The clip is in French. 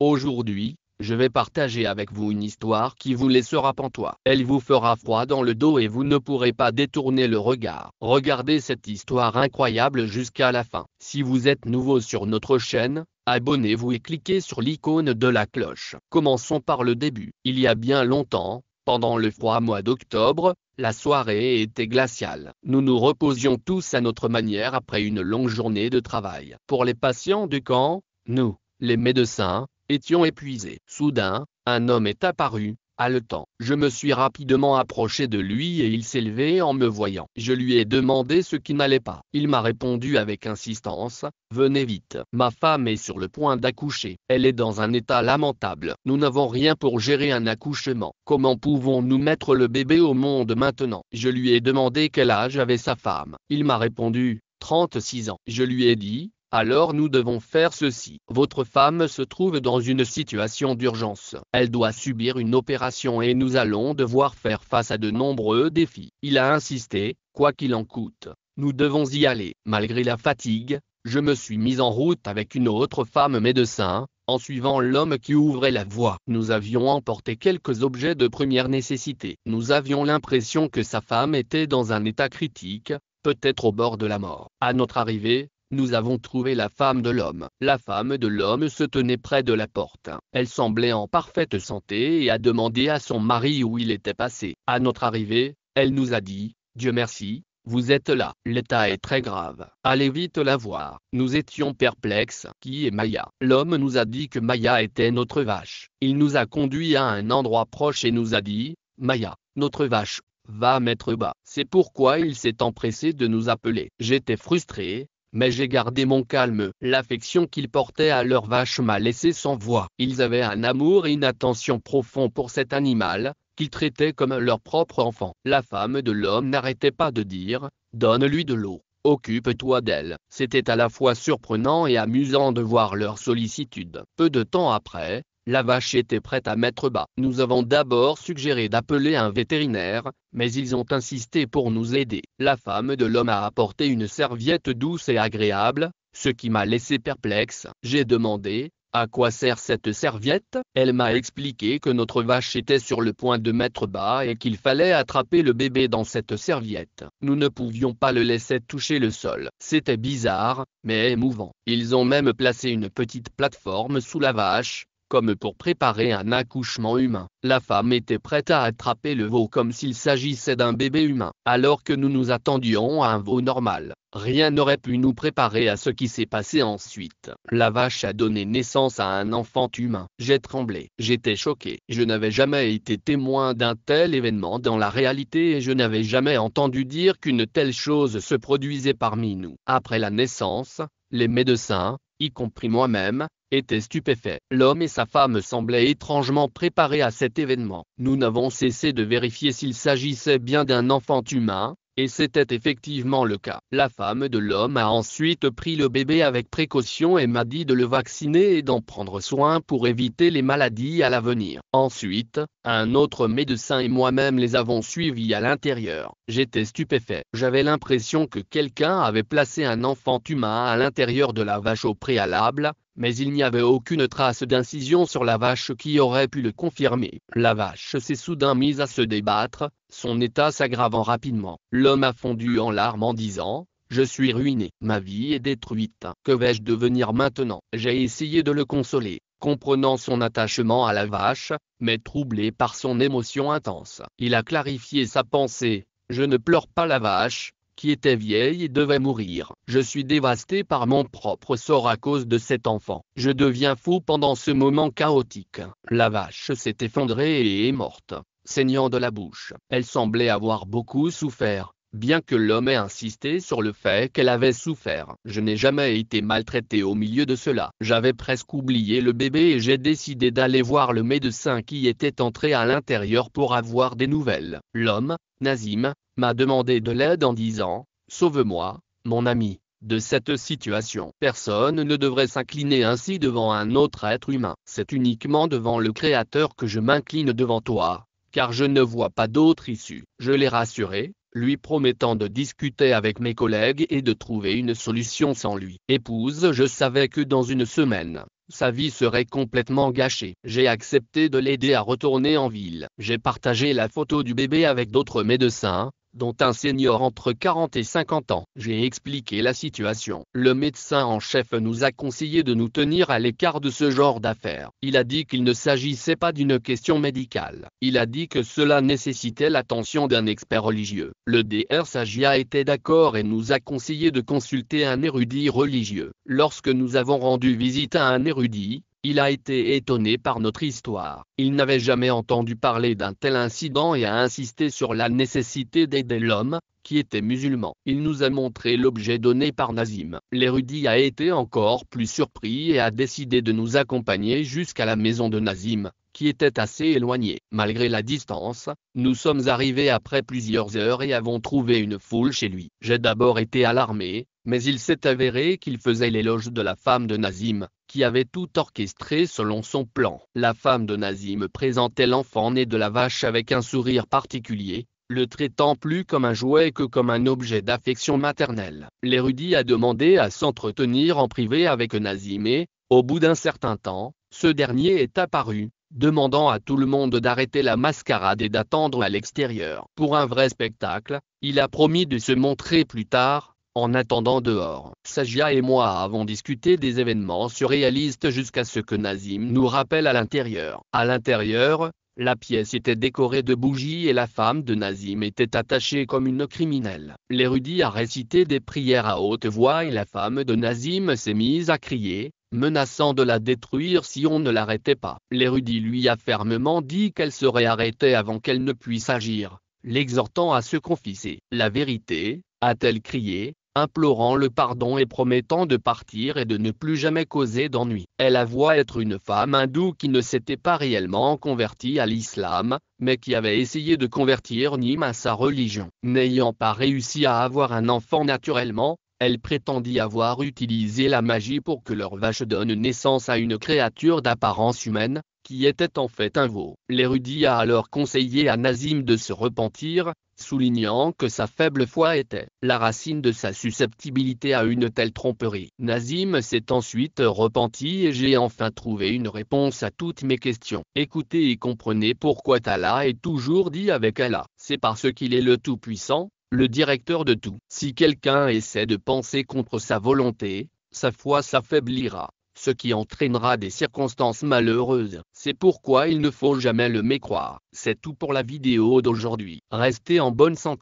Aujourd'hui, je vais partager avec vous une histoire qui vous laissera pantois. Elle vous fera froid dans le dos et vous ne pourrez pas détourner le regard. Regardez cette histoire incroyable jusqu'à la fin. Si vous êtes nouveau sur notre chaîne, abonnez-vous et cliquez sur l'icône de la cloche. Commençons par le début. Il y a bien longtemps, pendant le froid mois d'octobre, la soirée était glaciale. Nous nous reposions tous à notre manière après une longue journée de travail. Pour les patients du camp, nous, les médecins, étions épuisés. Soudain, un homme est apparu, haletant. Je me suis rapidement approché de lui et il s'est levé en me voyant. Je lui ai demandé ce qui n'allait pas. Il m'a répondu avec insistance, « Venez vite. Ma femme est sur le point d'accoucher. Elle est dans un état lamentable. Nous n'avons rien pour gérer un accouchement. Comment pouvons-nous mettre le bébé au monde maintenant ?» Je lui ai demandé quel âge avait sa femme. Il m'a répondu, « 36 ans. » Je lui ai dit, alors nous devons faire ceci. Votre femme se trouve dans une situation d'urgence. Elle doit subir une opération et nous allons devoir faire face à de nombreux défis. Il a insisté, quoi qu'il en coûte. Nous devons y aller. Malgré la fatigue, je me suis mis en route avec une autre femme médecin, en suivant l'homme qui ouvrait la voie. Nous avions emporté quelques objets de première nécessité. Nous avions l'impression que sa femme était dans un état critique, peut-être au bord de la mort. À notre arrivée, nous avons trouvé la femme de l'homme. La femme de l'homme se tenait près de la porte. Elle semblait en parfaite santé et a demandé à son mari où il était passé. À notre arrivée, elle nous a dit, « Dieu merci, vous êtes là. L'état est très grave. Allez vite la voir. » Nous étions perplexes. Qui est Maya? L'homme nous a dit que Maya était notre vache. Il nous a conduits à un endroit proche et nous a dit, « Maya, notre vache, va mettre bas. » C'est pourquoi il s'est empressé de nous appeler. J'étais frustré, mais j'ai gardé mon calme. L'affection qu'ils portaient à leur vache m'a laissé sans voix. Ils avaient un amour et une attention profond pour cet animal, qu'ils traitaient comme leur propre enfant. La femme de l'homme n'arrêtait pas de dire, « Donne-lui de l'eau, occupe-toi d'elle. » C'était à la fois surprenant et amusant de voir leur sollicitude. Peu de temps après, la vache était prête à mettre bas. Nous avons d'abord suggéré d'appeler un vétérinaire, mais ils ont insisté pour nous aider. La femme de l'homme a apporté une serviette douce et agréable, ce qui m'a laissé perplexe. J'ai demandé, « À quoi sert cette serviette ?» Elle m'a expliqué que notre vache était sur le point de mettre bas et qu'il fallait attraper le bébé dans cette serviette. Nous ne pouvions pas le laisser toucher le sol. C'était bizarre, mais émouvant. Ils ont même placé une petite plateforme sous la vache, comme pour préparer un accouchement humain. La femme était prête à attraper le veau comme s'il s'agissait d'un bébé humain. Alors que nous nous attendions à un veau normal, rien n'aurait pu nous préparer à ce qui s'est passé ensuite. La vache a donné naissance à un enfant humain. J'ai tremblé. J'étais choqué. Je n'avais jamais été témoin d'un tel événement dans la réalité et je n'avais jamais entendu dire qu'une telle chose se produisait parmi nous. Après la naissance, les médecins, y compris moi-même, étaient stupéfaits. L'homme et sa femme semblaient étrangement préparés à cet événement. Nous n'avons cessé de vérifier s'il s'agissait bien d'un enfant humain, et c'était effectivement le cas. La femme de l'homme a ensuite pris le bébé avec précaution et m'a dit de le vacciner et d'en prendre soin pour éviter les maladies à l'avenir. Ensuite, un autre médecin et moi-même les avons suivis à l'intérieur. J'étais stupéfait. J'avais l'impression que quelqu'un avait placé un enfant humain à l'intérieur de la vache au préalable, mais il n'y avait aucune trace d'incision sur la vache qui aurait pu le confirmer. La vache s'est soudain mise à se débattre, son état s'aggravant rapidement. L'homme a fondu en larmes en disant, « Je suis ruiné, ma vie est détruite. Que vais-je devenir maintenant ?» J'ai essayé de le consoler, comprenant son attachement à la vache, mais troublé par son émotion intense. Il a clarifié sa pensée, « Je ne pleure pas la vache, qui était vieille et devait mourir. Je suis dévasté par mon propre sort à cause de cet enfant. Je deviens fou pendant ce moment chaotique. » La vache s'est effondrée et est morte, saignant de la bouche. Elle semblait avoir beaucoup souffert, bien que l'homme ait insisté sur le fait qu'elle avait souffert. Je n'ai jamais été maltraité au milieu de cela. J'avais presque oublié le bébé et j'ai décidé d'aller voir le médecin qui était entré à l'intérieur pour avoir des nouvelles. L'homme, Nazim, m'a demandé de l'aide en disant, « Sauve-moi, mon ami, de cette situation. Personne ne devrait s'incliner ainsi devant un autre être humain. C'est uniquement devant le Créateur que je m'incline devant toi, car je ne vois pas d'autre issue. » Je l'ai rassuré, lui promettant de discuter avec mes collègues et de trouver une solution sans lui. Épouse, je savais que dans une semaine, sa vie serait complètement gâchée. J'ai accepté de l'aider à retourner en ville. J'ai partagé la photo du bébé avec d'autres médecins, dont un senior entre 40 et 50 ans. J'ai expliqué la situation. Le médecin en chef nous a conseillé de nous tenir à l'écart de ce genre d'affaires. Il a dit qu'il ne s'agissait pas d'une question médicale. Il a dit que cela nécessitait l'attention d'un expert religieux. Le Dr Sagia était d'accord et nous a conseillé de consulter un érudit religieux. Lorsque nous avons rendu visite à un érudit, il a été étonné par notre histoire. Il n'avait jamais entendu parler d'un tel incident et a insisté sur la nécessité d'aider l'homme, qui était musulman. Il nous a montré l'objet donné par Nazim. L'érudit a été encore plus surpris et a décidé de nous accompagner jusqu'à la maison de Nazim, qui était assez éloignée. Malgré la distance, nous sommes arrivés après plusieurs heures et avons trouvé une foule chez lui. J'ai d'abord été alarmé, mais il s'est avéré qu'il faisait l'éloge de la femme de Nazim, qui avait tout orchestré selon son plan. La femme de Nazim présentait l'enfant né de la vache avec un sourire particulier, le traitant plus comme un jouet que comme un objet d'affection maternelle. L'érudit a demandé à s'entretenir en privé avec Nazim et, au bout d'un certain temps, ce dernier est apparu, demandant à tout le monde d'arrêter la mascarade et d'attendre à l'extérieur. Pour un vrai spectacle, il a promis de se montrer plus tard, en attendant dehors. Sagia et moi avons discuté des événements surréalistes jusqu'à ce que Nazim nous rappelle à l'intérieur. À l'intérieur, la pièce était décorée de bougies et la femme de Nazim était attachée comme une criminelle. L'érudit a récité des prières à haute voix et la femme de Nazim s'est mise à crier, menaçant de la détruire si on ne l'arrêtait pas. L'érudit lui a fermement dit qu'elle serait arrêtée avant qu'elle ne puisse agir, l'exhortant à se confesser. La vérité, a-t-elle crié, implorant le pardon et promettant de partir et de ne plus jamais causer d'ennui. Elle avoue être une femme hindoue qui ne s'était pas réellement convertie à l'islam, mais qui avait essayé de convertir Nim à sa religion. N'ayant pas réussi à avoir un enfant naturellement, elle prétendit avoir utilisé la magie pour que leur vache donne naissance à une créature d'apparence humaine, qui était en fait un veau. L'érudit a alors conseillé à Nazim de se repentir, soulignant que sa faible foi était la racine de sa susceptibilité à une telle tromperie. Nazim s'est ensuite repenti et j'ai enfin trouvé une réponse à toutes mes questions. Écoutez et comprenez pourquoi Allah est toujours dit avec Allah. C'est parce qu'il est le Tout-Puissant, le directeur de tout. Si quelqu'un essaie de penser contre sa volonté, sa foi s'affaiblira, ce qui entraînera des circonstances malheureuses. C'est pourquoi il ne faut jamais le mécroire. C'est tout pour la vidéo d'aujourd'hui. Restez en bonne santé.